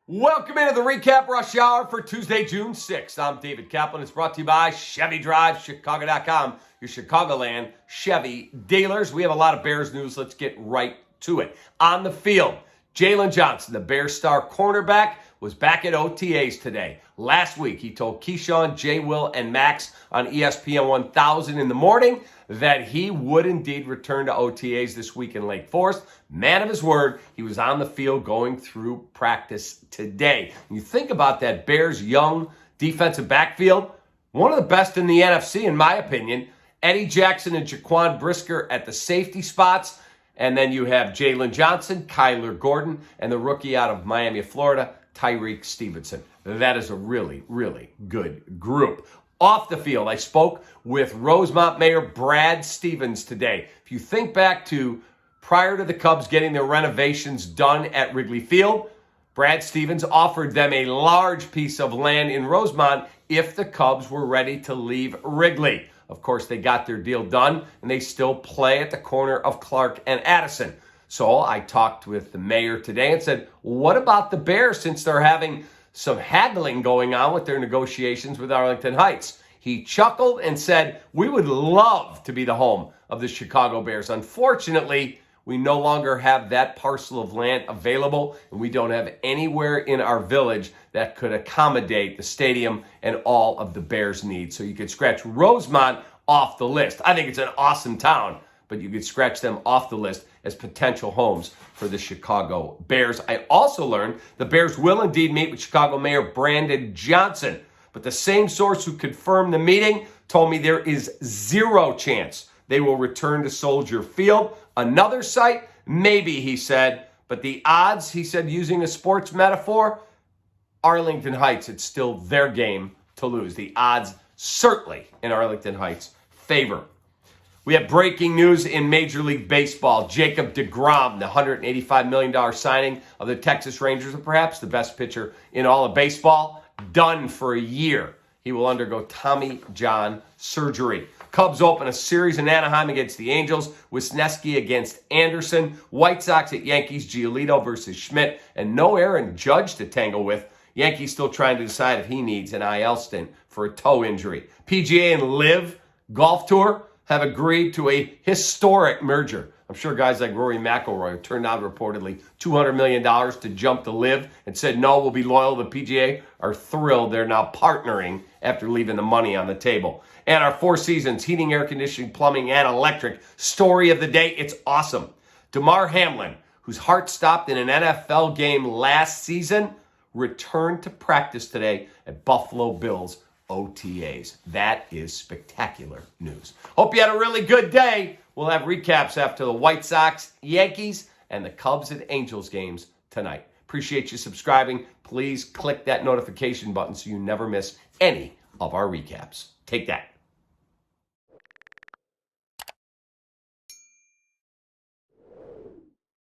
Welcome into the REKAP Rush Hour for Tuesday, June 6th. I'm David Kaplan. It's brought to you by Chevy Drive, Chicago.com, your Chicagoland Chevy dealers. We have a lot of Bears news. Let's get right to it. On the field, Jalen Johnson, the Bears star cornerback, was back at OTAs today. Last week, he told Keyshawn, Jay, Will, and Max on ESPN 1000 in the morning that he would indeed return to OTAs this week in Lake Forest. Man of his word, he was on the field going through practice today. When you think about that Bears young defensive backfield, one of the best in the NFC, in my opinion. Eddie Jackson and Jaquan Brisker at the safety spots. And then you have Jalen Johnson, Kyler Gordon, and the rookie out of Miami, Florida, Tyreek Stevenson. That is a really, really good group. Off the field, I spoke with Rosemont Mayor Brad Stevens today. If you think back to prior to the Cubs getting their renovations done at Wrigley Field, Brad Stevens offered them a large piece of land in Rosemont if the Cubs were ready to leave Wrigley. Of course, they got their deal done, and they still play at the corner of Clark and Addison. So I talked with the mayor today and said, what about the Bears since they're having some haggling going on with their negotiations with Arlington Heights? He chuckled and said, we would love to be the home of the Chicago Bears. Unfortunately, we no longer have that parcel of land available, and we don't have anywhere in our village that could accommodate the stadium and all of the Bears' needs. So you could scratch Rosemont off the list. I think it's an awesome town, but you could scratch them off the list as potential homes for the Chicago Bears. I also learned the Bears will indeed meet with Chicago Mayor Brandon Johnson, but the same source who confirmed the meeting told me there is zero chance they will return to Soldier Field. Another site, maybe, he said, but the odds, he said, using a sports metaphor, Arlington Heights, it's still their game to lose. The odds certainly in Arlington Heights favor. We have breaking news in Major League Baseball. Jacob deGrom, the $185 million signing of the Texas Rangers, and perhaps the best pitcher in all of baseball, done for a year. He will undergo Tommy John surgery. Cubs open a series in Anaheim against the Angels. Wisniewski against Anderson. White Sox at Yankees, Giolito versus Schmidt. And no Aaron Judge to tangle with. Yankees still trying to decide if he needs an IL stint for a toe injury. PGA and LIV Golf Tour have agreed to a historic merger. I'm sure guys like Rory McIlroy turned down reportedly $200 million to jump to LIV and said, no, we'll be loyal. The PGA are thrilled they're now partnering after leaving the money on the table. And our Four Seasons heating, air conditioning, plumbing, and electric story of the day. It's awesome. Damar Hamlin, whose heart stopped in an NFL game last season, returned to practice today at Buffalo Bills OTAs. That is spectacular news. Hope you had a really good day. We'll have recaps after the White Sox, Yankees, and the Cubs and Angels games tonight. Appreciate you subscribing. Please click that notification button so you never miss any of our recaps. Take that.